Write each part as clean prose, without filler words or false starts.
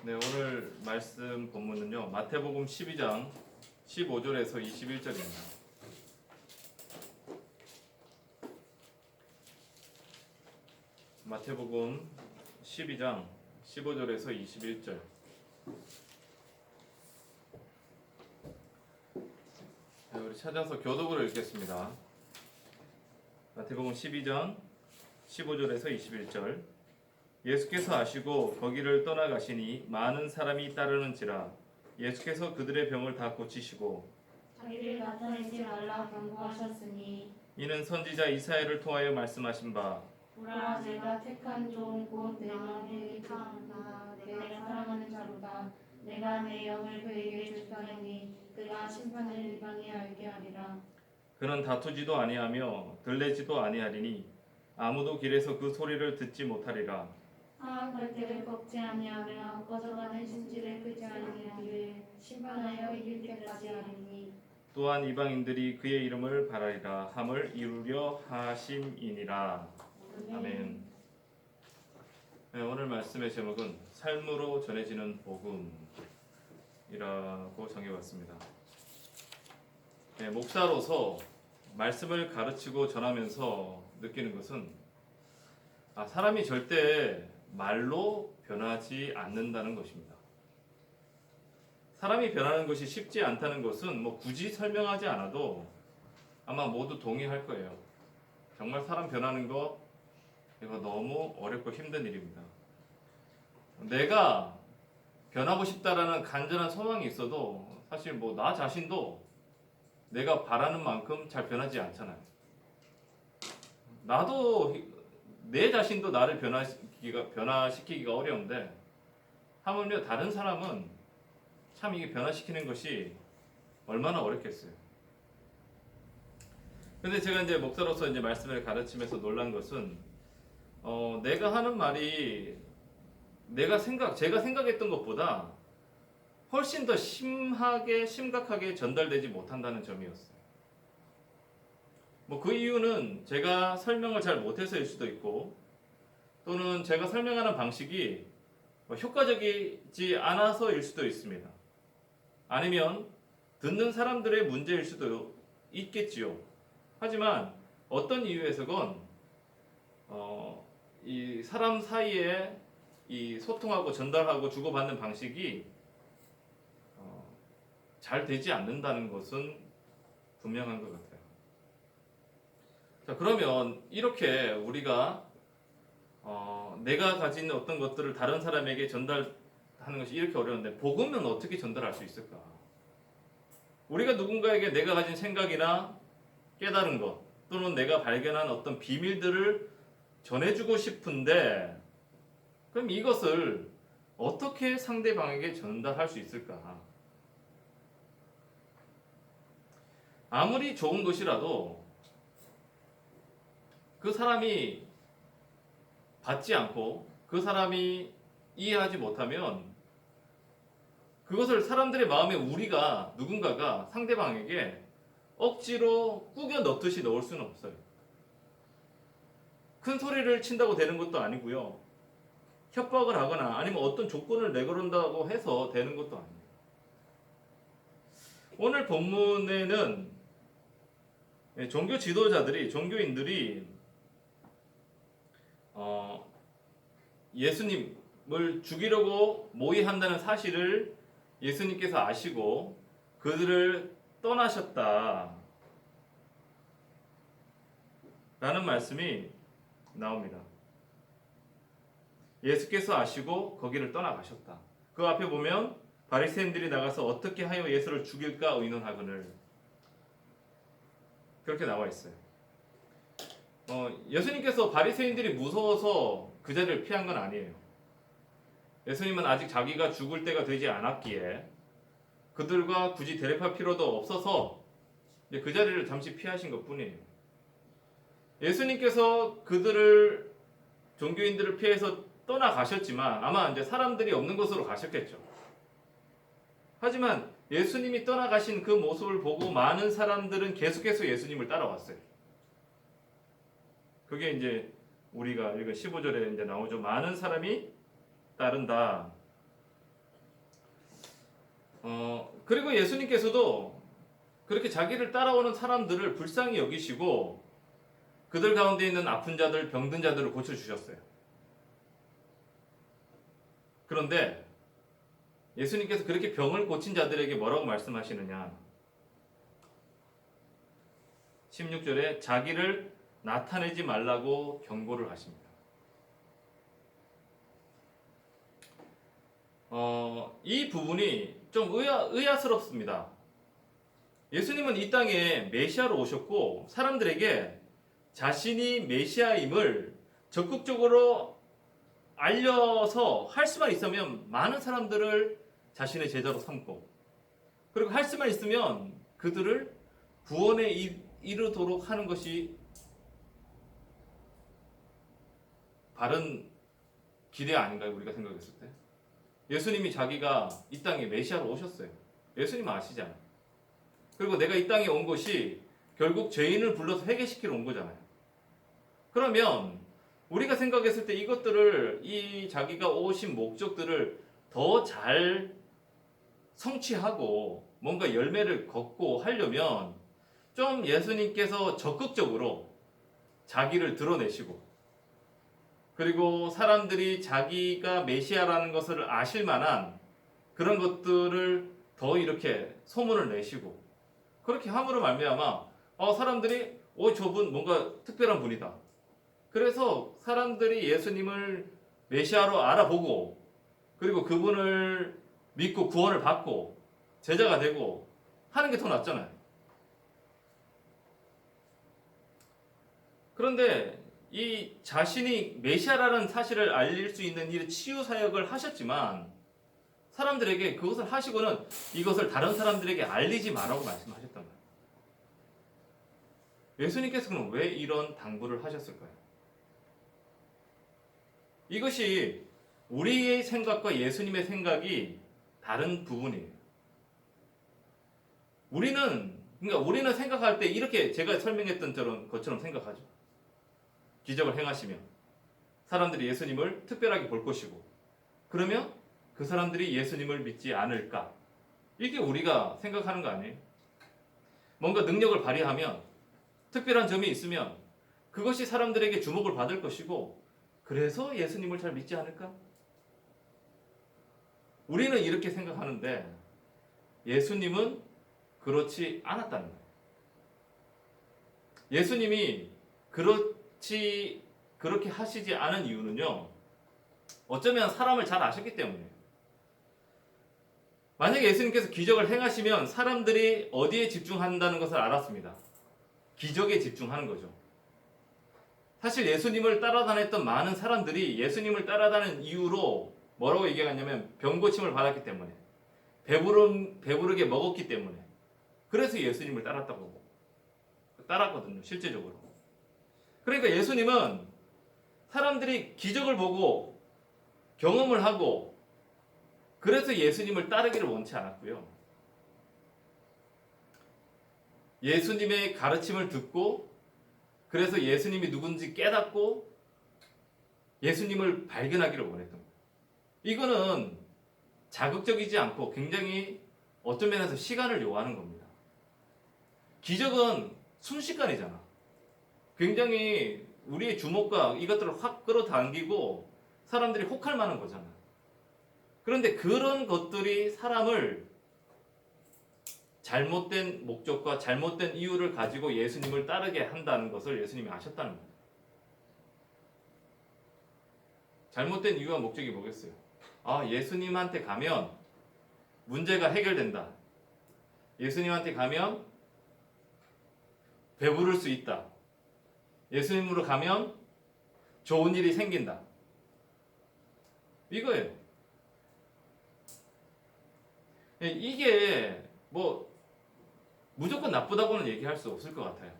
네, 오늘 말씀 본문은요. 마태복음 12장 15절에서 21절입니다. 마태복음 12장 15절에서 21절. 네, 우리 찾아서 교독으로 읽겠습니다. 마태복음 12장 15절에서 21절. 예수께서 아시고 거기를 떠나가시니 많은 사람이 따르는지라. 예수께서 그들의 병을 다 고치시고 자기를 나타내지 말라 경고하셨으니 이는 선지자 이사야를 통하여 말씀하신 바 보라 내가 택한 종 곧 내 마음에 택하나 내가 사랑하는 자로다. 내가 내 영을 그에게 주사하니 그가 심판을 이방에 알게 하리라. 그는 다투지도 아니하며 들레지도 아니하리니 아무도 길에서 그 소리를 듣지 못하리라. 사악할 때를 꺾지 아니하며 꺼져가는 신질을 끄지 아니하기를 심판하여 이길 때까지 하리니 또한 이방인들이 그의 이름을 바라리라 함을 이루려 하심이니라. 아멘. 네, 오늘 말씀의 제목은 삶으로 전해지는 복음이라고 정해봤습니다. 네, 목사로서 말씀을 가르치고 전하면서 느끼는 것은 사람이 절대 말로 변하지 않는다는 것입니다. 사람이 변하는 것이 쉽지 않다는 것은 굳이 설명하지 않아도 아마 모두 동의할 거예요. 정말 사람 변하는 거 이거 너무 어렵고 힘든 일입니다. 내가 변하고 싶다라는 간절한 소망이 있어도 사실 나 자신도 내가 바라는 만큼 잘 변하지 않잖아요. 나도 내 자신도 나를 변화시키기가 어려운데 하물며 다른 사람은 참 이게 변화시키는 것이 얼마나 어렵겠어요. 근데 제가 이제 목사로서 이제 말씀을 가르치면서 놀란 것은 내가 하는 말이 제가 생각했던 것보다 훨씬 더 심각하게 전달되지 못한다는 점이었어요. 그 이유는 제가 설명을 잘 못해서일 수도 있고 또는 제가 설명하는 방식이 효과적이지 않아서일 수도 있습니다. 아니면 듣는 사람들의 문제일 수도 있겠지요. 하지만 어떤 이유에서건 이 사람 사이에 이 소통하고 전달하고 주고받는 방식이 잘 되지 않는다는 것은 분명한 것 같아요. 자, 그러면 이렇게 우리가 내가 가진 어떤 것들을 다른 사람에게 전달하는 것이 이렇게 어려운데 복음은 어떻게 전달할 수 있을까? 우리가 누군가에게 내가 가진 생각이나 깨달은 것 또는 내가 발견한 어떤 비밀들을 전해주고 싶은데 그럼 이것을 어떻게 상대방에게 전달할 수 있을까? 아무리 좋은 것이라도 그 사람이 받지 않고 그 사람이 이해하지 못하면 그것을 사람들의 마음에 누군가가 상대방에게 억지로 꾸겨 넣듯이 넣을 수는 없어요. 큰 소리를 친다고 되는 것도 아니고요. 협박을 하거나 아니면 어떤 조건을 내걸은다고 해서 되는 것도 아니에요. 오늘 본문에는 종교 지도자들이, 종교인들이 예수님을 죽이려고 모의한다는 사실을 예수님께서 아시고 그들을 떠나셨다 라는 말씀이 나옵니다. 예수께서 아시고 거기를 떠나가셨다. 그 앞에 보면 바리새인들이 나가서 어떻게 하여 예수를 죽일까 의논하거늘 그렇게 나와 있어요. 예수님께서 바리새인들이 무서워서 그 자리를 피한 건 아니에요. 예수님은 아직 자기가 죽을 때가 되지 않았기에 그들과 굳이 대립할 필요도 없어서 그 자리를 잠시 피하신 것뿐이에요. 예수님께서 종교인들을 피해서 떠나가셨지만 아마 이제 사람들이 없는 곳으로 가셨겠죠. 하지만 예수님이 떠나가신 그 모습을 보고 많은 사람들은 계속해서 예수님을 따라왔어요. 그게 이제 우리가 읽은 15절에 이제 나오죠. 많은 사람이 따른다. 그리고 예수님께서도 그렇게 자기를 따라오는 사람들을 불쌍히 여기시고 그들 가운데 있는 아픈 자들, 병든 자들을 고쳐주셨어요. 그런데 예수님께서 그렇게 병을 고친 자들에게 뭐라고 말씀하시느냐? 16절에 자기를 나타내지 말라고 경고를 하십니다. 이 부분이 좀 의아스럽습니다. 예수님은 이 땅에 메시아로 오셨고 사람들에게 자신이 메시아임을 적극적으로 알려서 할 수만 있으면 많은 사람들을 자신의 제자로 삼고 그리고 할 수만 있으면 그들을 구원에 이르도록 하는 것이 바른 기대 아닌가요? 우리가 생각했을 때 예수님이 자기가 이 땅에 메시아로 오셨어요. 예수님은 아시잖아요. 그리고 내가 이 땅에 온 것이 결국 죄인을 불러서 회개시키러 온 거잖아요. 그러면 우리가 생각했을 때 이것들을 이 자기가 오신 목적들을 더 잘 성취하고 뭔가 열매를 걷고 하려면 좀 예수님께서 적극적으로 자기를 드러내시고 그리고 사람들이 자기가 메시아라는 것을 아실 만한 그런 것들을 더 이렇게 소문을 내시고 그렇게 함으로 말미암아 사람들이 저분 뭔가 특별한 분이다. 그래서 사람들이 예수님을 메시아로 알아보고 그리고 그분을 믿고 구원을 받고 제자가 되고 하는 게 더 낫잖아요. 그런데 이 자신이 메시아라는 사실을 알릴 수 있는 이 치유 사역을 하셨지만 사람들에게 그것을 하시고는 이것을 다른 사람들에게 알리지 말라고 말씀하셨단 말이에요. 예수님께서는 왜 이런 당부를 하셨을까요? 이것이 우리의 생각과 예수님의 생각이 다른 부분이에요. 우리는 생각할 때 이렇게 제가 설명했던 것처럼 생각하죠. 기적을 행하시면 사람들이 예수님을 특별하게 볼 것이고 그러면 그 사람들이 예수님을 믿지 않을까? 이게 우리가 생각하는 거 아니에요? 뭔가 능력을 발휘하면 특별한 점이 있으면 그것이 사람들에게 주목을 받을 것이고 그래서 예수님을 잘 믿지 않을까? 우리는 이렇게 생각하는데 예수님은 그렇지 않았다는 거예요. 예수님이 그렇게 하시지 않은 이유는요. 어쩌면 사람을 잘 아셨기 때문이에요. 만약에 예수님께서 기적을 행하시면 사람들이 어디에 집중한다는 것을 알았습니다. 기적에 집중하는 거죠. 사실 예수님을 따라다녔던 많은 사람들이 예수님을 따라다니는 이유로 뭐라고 얘기하냐면 병고침을 받았기 때문에 배부르게 먹었기 때문에 그래서 예수님을 따랐거든요. 실제적으로. 그러니까 예수님은 사람들이 기적을 보고 경험을 하고 그래서 예수님을 따르기를 원치 않았고요. 예수님의 가르침을 듣고 그래서 예수님이 누군지 깨닫고 예수님을 발견하기를 원했던 거예요. 이거는 자극적이지 않고 굉장히 어떤 면에서 시간을 요하는 겁니다. 기적은 순식간이잖아. 굉장히 우리의 주목과 이것들을 확 끌어당기고 사람들이 혹할 만한 거잖아. 그런데 그런 것들이 사람을 잘못된 목적과 잘못된 이유를 가지고 예수님을 따르게 한다는 것을 예수님이 아셨다는 거예요. 잘못된 이유와 목적이 뭐겠어요? 예수님한테 가면 문제가 해결된다. 예수님한테 가면 배부를 수 있다. 예수님으로 가면 좋은 일이 생긴다. 이거예요. 이게 무조건 나쁘다고는 얘기할 수 없을 것 같아요.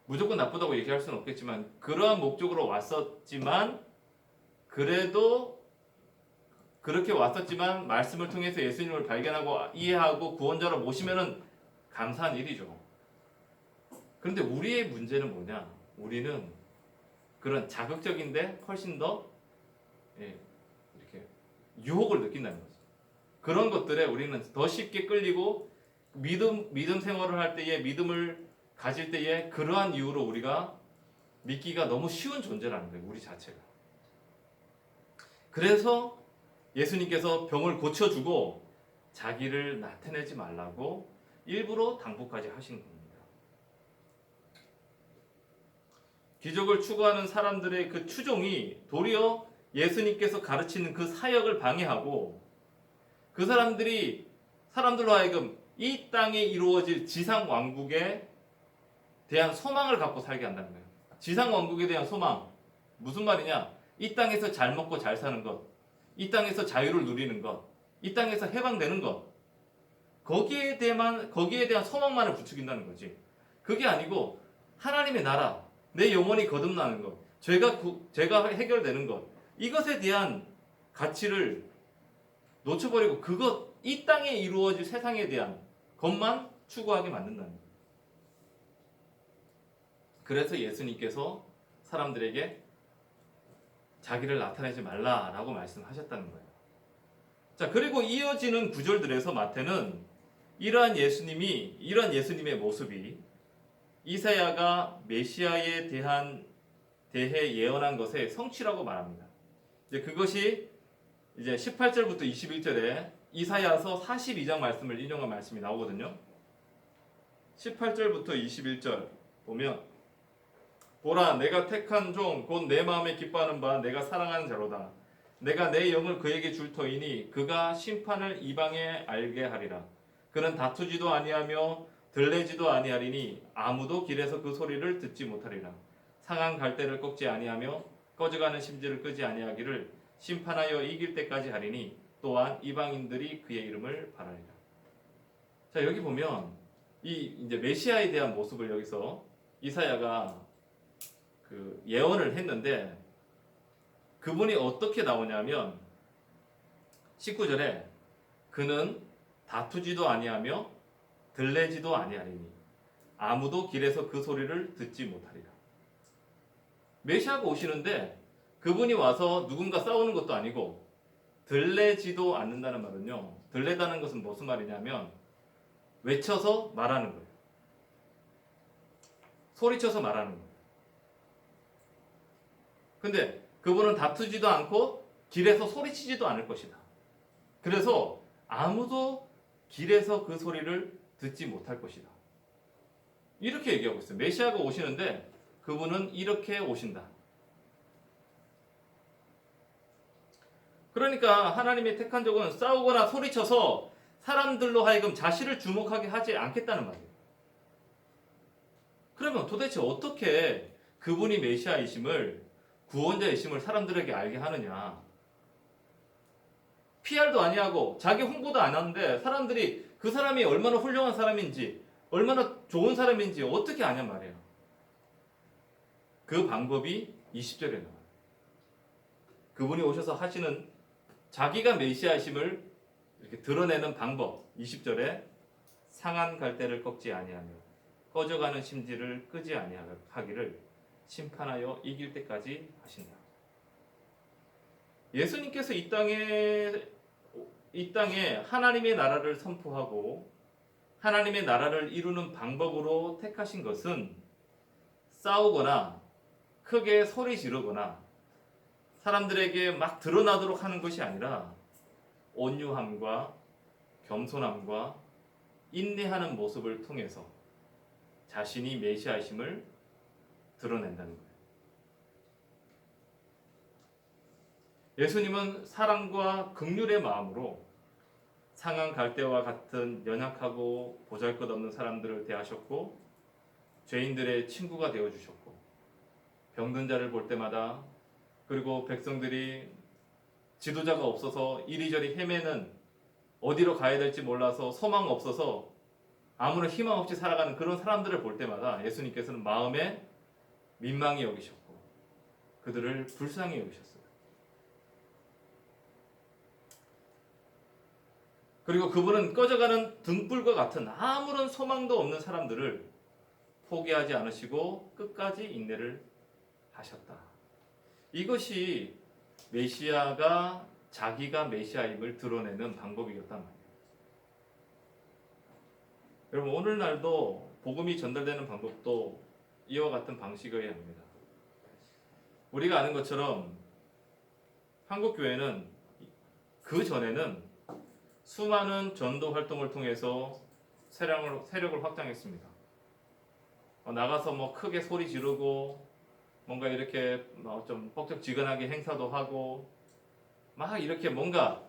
무조건 나쁘다고 얘기할 수는 없겠지만 그러한 목적으로 왔었지만 그래도 그렇게 왔었지만 말씀을 통해서 예수님을 발견하고 이해하고 구원자로 모시면은 감사한 일이죠. 그런데 우리의 문제는 뭐냐? 우리는 그런 자극적인데 훨씬 더 이렇게 유혹을 느낀다는 거죠. 그런 것들에 우리는 더 쉽게 끌리고 믿음 생활을 할 때에 믿음을 가질 때에 그러한 이유로 우리가 믿기가 너무 쉬운 존재라는 거예요. 우리 자체가. 그래서 예수님께서 병을 고쳐주고 자기를 나타내지 말라고 일부러 당부까지 하신 겁니다. 기적을 추구하는 사람들의 그 추종이 도리어 예수님께서 가르치는 그 사역을 방해하고 그 사람들로 하여금 이 땅에 이루어질 지상 왕국에 대한 소망을 갖고 살게 한다는 거예요. 지상 왕국에 대한 소망. 무슨 말이냐? 이 땅에서 잘 먹고 잘 사는 것. 이 땅에서 자유를 누리는 것. 이 땅에서 해방되는 것. 거기에 대한 소망만을 부추긴다는 거지. 그게 아니고 하나님의 나라, 내 영혼이 거듭나는 것, 죄가 해결되는 것. 이것에 대한 가치를 놓쳐버리고 이 땅에 이루어질 세상에 대한 것만 추구하게 만든다는 거예요. 그래서 예수님께서 사람들에게 자기를 나타내지 말라라고 말씀하셨다는 거예요. 자, 그리고 이어지는 구절들에서 마태는 이러한 예수님의 모습이 이사야가 메시아에 대해 예언한 것의 성취라고 말합니다. 이제 그것이 이제 18절부터 21절에 이사야서 42장 말씀을 인용한 말씀이 나오거든요. 18절부터 21절 보면 보라 내가 택한 종 곧 내 마음에 기뻐하는 바 내가 사랑하는 자로다. 내가 내 영을 그에게 줄 터이니 그가 심판을 이방에 알게 하리라. 그는 다투지도 아니하며 들레지도 아니하리니 아무도 길에서 그 소리를 듣지 못하리라. 상한 갈대를 꺾지 아니하며 꺼져가는 심지를 끄지 아니하기를 심판하여 이길 때까지 하리니 또한 이방인들이 그의 이름을 바라리라. 자, 여기 보면 이제 메시아에 대한 모습을 여기서 이사야가 그 예언을 했는데 그분이 어떻게 나오냐면 19절에 그는 다투지도 아니하며 들레지도 아니하리니 아무도 길에서 그 소리를 듣지 못하리라. 메시아가 오시는데 그분이 와서 누군가 싸우는 것도 아니고 들레지도 않는다는 말은요. 들레다는 것은 무슨 말이냐면 외쳐서 말하는 거예요. 소리쳐서 말하는 거예요. 근데 그분은 다투지도 않고 길에서 소리치지도 않을 것이다. 그래서 아무도 길에서 그 소리를 듣지 못할 것이다. 이렇게 얘기하고 있어요. 메시아가 오시는데 그분은 이렇게 오신다. 그러니까 하나님의 택한 적은 싸우거나 소리쳐서 사람들로 하여금 자신을 주목하게 하지 않겠다는 말이에요. 그러면 도대체 어떻게 그분이 메시아이심을 구원자이심을 사람들에게 알게 하느냐? PR도 아니하고 자기 홍보도 안 하는데 사람들이 그 사람이 얼마나 훌륭한 사람인지 얼마나 좋은 사람인지 어떻게 아냔 말이에요. 그 방법이 20절에 나와요. 그분이 오셔서 하시는 자기가 메시아이심을 이렇게 드러내는 방법 20절에 상한 갈대를 꺾지 아니하며 꺼져가는 심지를 끄지 아니하기를 심판하여 이길 때까지 하신다. 예수님께서 이 땅에 하나님의 나라를 선포하고 하나님의 나라를 이루는 방법으로 택하신 것은 싸우거나 크게 소리 지르거나 사람들에게 막 드러나도록 하는 것이 아니라 온유함과 겸손함과 인내하는 모습을 통해서 자신이 메시아이심을 드러낸다는 거예요. 예수님은 사랑과 긍휼의 마음으로 상한 갈대와 같은 연약하고 보잘것없는 사람들을 대하셨고 죄인들의 친구가 되어주셨고 병든 자를 볼 때마다 그리고 백성들이 지도자가 없어서 이리저리 헤매는 어디로 가야 될지 몰라서 소망 없어서 아무런 희망 없이 살아가는 그런 사람들을 볼 때마다 예수님께서는 마음에 민망히 여기셨고 그들을 불쌍히 여기셨어요. 그리고 그분은 꺼져가는 등불과 같은 아무런 소망도 없는 사람들을 포기하지 않으시고 끝까지 인내를 하셨다. 이것이 메시아가 자기가 메시아임을 드러내는 방법이었단 말이에요. 여러분 오늘날도 복음이 전달되는 방법도 이와 같은 방식이어야 합니다. 우리가 아는 것처럼 한국 교회는 그 전에는 수많은 전도 활동을 통해서 세력을 확장했습니다. 나가서 뭐 크게 소리 지르고 뭔가 이렇게 좀 뻑적지근하게 행사도 하고 막 이렇게 뭔가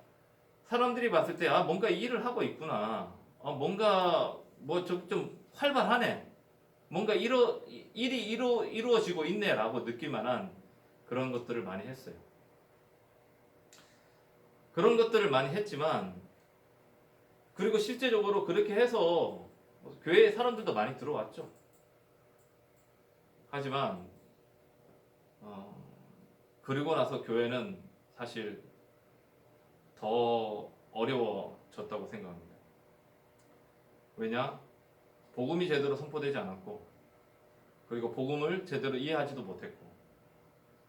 사람들이 봤을 때 뭔가 일을 하고 있구나. 뭔가 뭐 좀 활발하네. 뭔가 일이 이루어지고 있네라고 느낄 만한 그런 것들을 많이 했어요. 그런 것들을 많이 했지만 그리고 실제적으로 그렇게 해서 교회에 사람들도 많이 들어왔죠. 하지만 그리고 나서 교회는 사실 더 어려워졌다고 생각합니다. 왜냐? 복음이 제대로 선포되지 않았고 그리고 복음을 제대로 이해하지도 못했고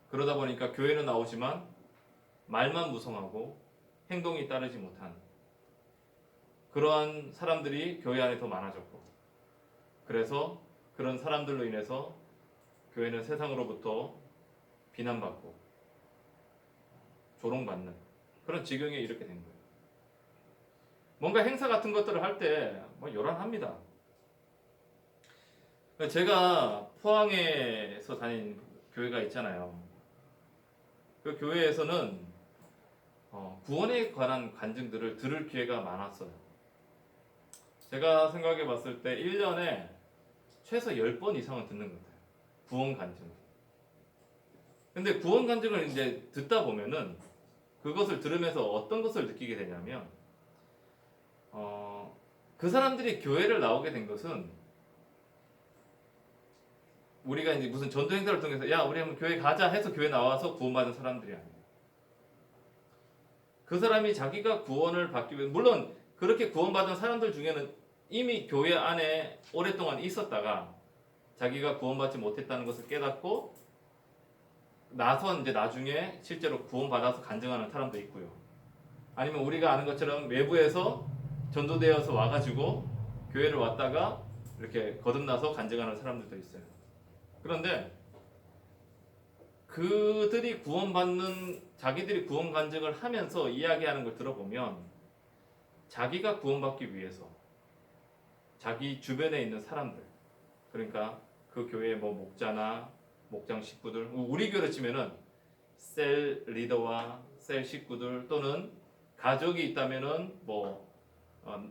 그러다 보니까 교회는 나오지만 말만 무성하고 행동이 따르지 못한 그러한 사람들이 교회 안에 더 많아졌고 그래서 그런 사람들로 인해서 교회는 세상으로부터 비난받고 조롱받는 그런 지경에 이렇게 된 거예요. 뭔가 행사 같은 것들을 할 때 요란합니다. 제가 포항에서 다닌 교회가 있잖아요. 그 교회에서는 구원에 관한 간증들을 들을 기회가 많았어요. 제가 생각해 봤을 때 1년에 최소 10번 이상은 듣는 것 같아요. 구원 간증. 근데 구원 간증을 이제 듣다 보면은 그것을 들으면서 어떤 것을 느끼게 되냐면 그 사람들이 교회를 나오게 된 것은 우리가 이제 무슨 전도 행사를 통해서 야 우리 한번 교회 가자 해서 교회 나와서 구원받은 사람들이 아니에요. 그 사람이 자기가 구원을 받기 위해 물론 그렇게 구원받은 사람들 중에는 이미 교회 안에 오랫동안 있었다가 자기가 구원받지 못했다는 것을 깨닫고 나서 이제 나중에 실제로 구원받아서 간증하는 사람도 있고요. 아니면 우리가 아는 것처럼 외부에서 전도되어서 와가지고 교회를 왔다가 이렇게 거듭나서 간증하는 사람들도 있어요. 그런데 그들이 자기들이 구원 간증을 하면서 이야기하는 걸 들어보면 자기가 구원받기 위해서 자기 주변에 있는 사람들 그러니까 그 교회의 뭐 목자나 목장 식구들 우리 교회로 치면은 셀 리더와 셀 식구들 또는 가족이 있다면은 뭐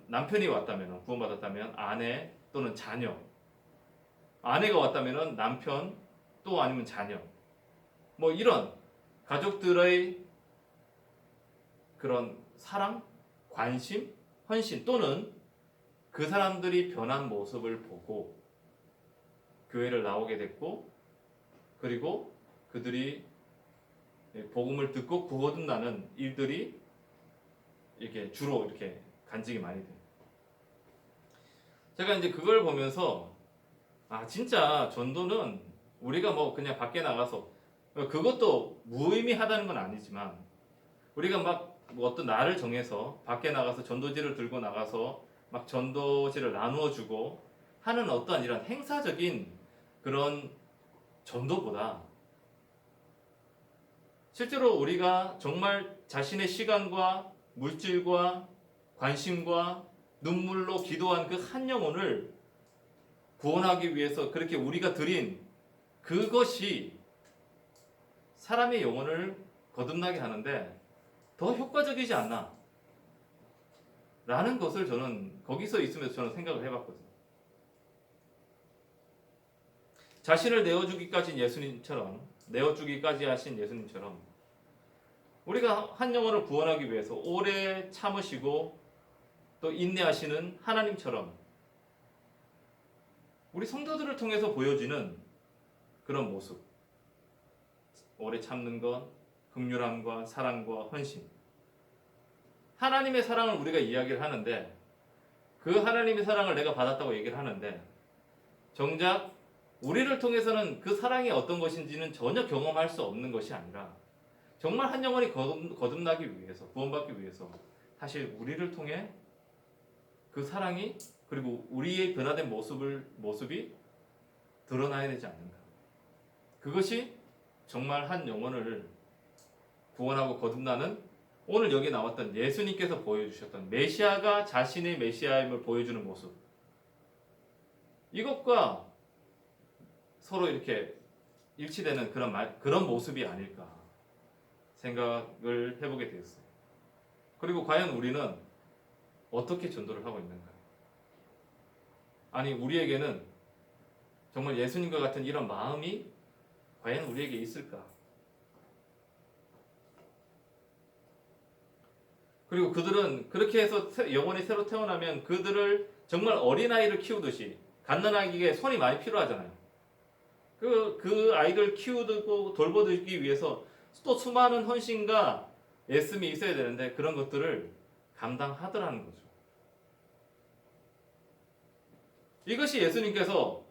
남편이 왔다면은 구원받았다면 아내 또는 자녀 아내가 왔다면은 남편 또 아니면 자녀 뭐 이런 가족들의 그런 사랑, 관심, 헌신 또는 그 사람들이 변한 모습을 보고 교회를 나오게 됐고 그리고 그들이 복음을 듣고 거듭나는 일들이 이렇게 주로 이렇게 간증이 많이 돼요. 제가 이제 그걸 보면서 진짜 전도는 우리가 뭐 그냥 밖에 나가서 그것도 무의미하다는 건 아니지만 우리가 막 뭐 어떤 날을 정해서 밖에 나가서 전도지를 들고 나가서 막 전도지를 나누어 주고 하는 어떤 이런 행사적인 그런 전도보다 실제로 우리가 정말 자신의 시간과 물질과 관심과 눈물로 기도한 그 한 영혼을 구원하기 위해서 그렇게 우리가 드린 그것이 사람의 영혼을 거듭나게 하는데 더 효과적이지 않나 라는 것을 저는 거기서 있으면서 저는 생각을 해봤거든요. 자신을 내어주기까지 하신 예수님처럼 우리가 한 영혼을 구원하기 위해서 오래 참으시고 또 인내하시는 하나님처럼 우리 성도들을 통해서 보여지는 그런 모습 오래 참는 것 긍휼함과 사랑과 헌신 하나님의 사랑을 우리가 이야기를 하는데 그 하나님의 사랑을 내가 받았다고 얘기를 하는데 정작 우리를 통해서는 그 사랑이 어떤 것인지는 전혀 경험할 수 없는 것이 아니라 정말 한 영혼이 거듭나기 위해서, 구원받기 위해서 사실 우리를 통해 그 사랑이 그리고 우리의 변화된 모습이 드러나야 되지 않는가. 그것이 정말 한 영혼을 구원하고 거듭나는 오늘 여기 나왔던 예수님께서 보여주셨던 메시아가 자신의 메시아임을 보여주는 모습, 이것과 서로 이렇게 일치되는 그런 모습이 아닐까 생각을 해보게 되었어요. 그리고 과연 우리는 어떻게 전도를 하고 있는가? 아니, 우리에게는 정말 예수님과 같은 이런 마음이 과연 우리에게 있을까? 그리고 그들은 그렇게 해서 영혼이 새로 태어나면 그들을 정말 어린아이를 키우듯이, 갓난아기에게 손이 많이 필요하잖아요. 그 아이들 키우고 돌보기 위해서 또 수많은 헌신과 애씀이 있어야 되는데 그런 것들을 감당하더라는 거죠. 이것이 예수님께서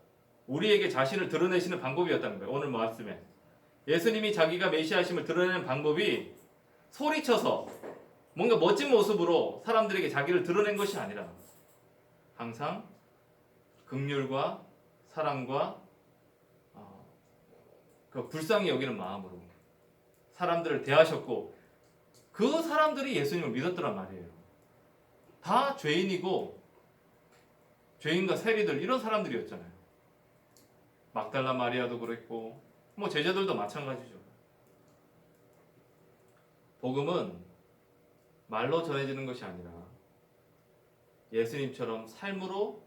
우리에게 자신을 드러내시는 방법이었다는 거예요. 오늘 말씀에 예수님이 자기가 메시아심을 드러내는 방법이 소리쳐서 뭔가 멋진 모습으로 사람들에게 자기를 드러낸 것이 아니라 항상 긍휼과 사랑과 그 불쌍히 여기는 마음으로 사람들을 대하셨고, 그 사람들이 예수님을 믿었더란 말이에요. 다 죄인이고 죄인과 세리들 이런 사람들이었잖아요. 막달라 마리아도 그랬고 뭐 제자들도 마찬가지죠. 복음은 말로 전해지는 것이 아니라 예수님처럼 삶으로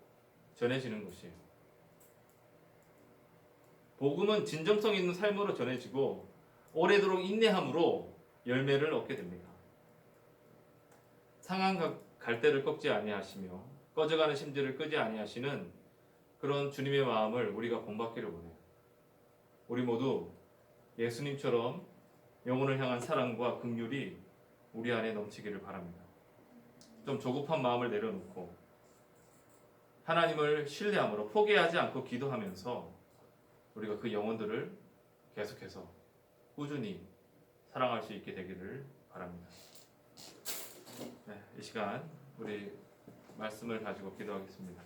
전해지는 것이에요. 복음은 진정성 있는 삶으로 전해지고 오래도록 인내함으로 열매를 얻게 됩니다. 상한 갈대를 꺾지 아니하시며 꺼져가는 심지를 끄지 아니하시는 그런 주님의 마음을 우리가 본받기를 원해요. 우리 모두 예수님처럼 영혼을 향한 사랑과 긍휼이 우리 안에 넘치기를 바랍니다. 좀 조급한 마음을 내려놓고 하나님을 신뢰함으로 포기하지 않고 기도하면서 우리가 그 영혼들을 계속해서 꾸준히 사랑할 수 있게 되기를 바랍니다. 네, 이 시간 우리 말씀을 가지고 기도하겠습니다.